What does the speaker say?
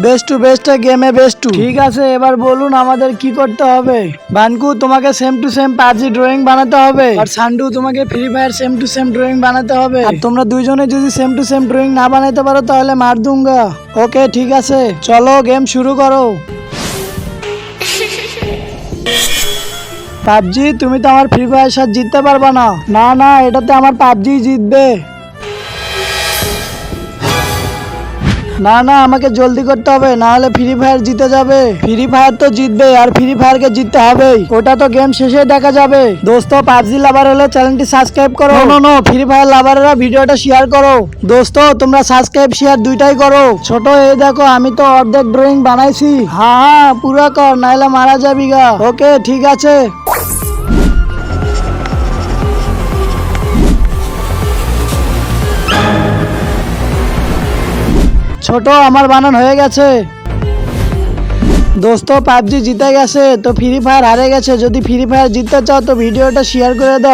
Best to best গেমে best to. ঠিক আছে, এবার বলুন আমাদের কি করতে হবে। বানকু তোমাকে same to same PUBG drawing বানাতে হবে, আর সান্ডু তোমাকে free fire same to same drawing বানাতে হবে। আর তোমরা দুইজনে যদি সেম টু সেম ড্রয়িং না বানাইতে পারো তাহলে মার দুঙ্গা। ওকে ঠিক আছে, চলো গেম শুরু করো। পাবজি, তুমি তো আমার ফ্রি ফায়ার সাথে জিততে পারবা না। না না, এটাতে আমার পাবজি জিতবে। না না, আমাকে জলদি করতে হবে, না হলে ফ্রি ফায়ার জিতে যাবে। ফ্রি ফায়ার তো জিতবে, আর ফ্রি ফায়ারকে জিততে হবেই। ওটা তো গেম শেষে দেখা যাবে। দোস্ত, পাবজি লাভার হলে চ্যানেলটি সাবস্ক্রাইব করো। নো, ফ্রি ফায়ার লাভাররা ভিডিওটা শেয়ার করো। দোস্ত, তোমরা সাবস্ক্রাইব শেয়ার দুইটাই করো। ছোট, এই দেখো আমি তো অর্ধেক ড্রয়িং বানাইছি। হ্যাঁ পুরা কর, নাইলে মারা যাবি গা। ওকে ঠিক আছে। ছোট, আমার বানান হয়ে গেছে। দোস্ত, পাবজি জিতে গেছে তো ফ্রি ফায়ার হারে গেছে। যদি ফ্রি ফায়ার জিততে চাও তো ভিডিওটা শেয়ার করে দাও।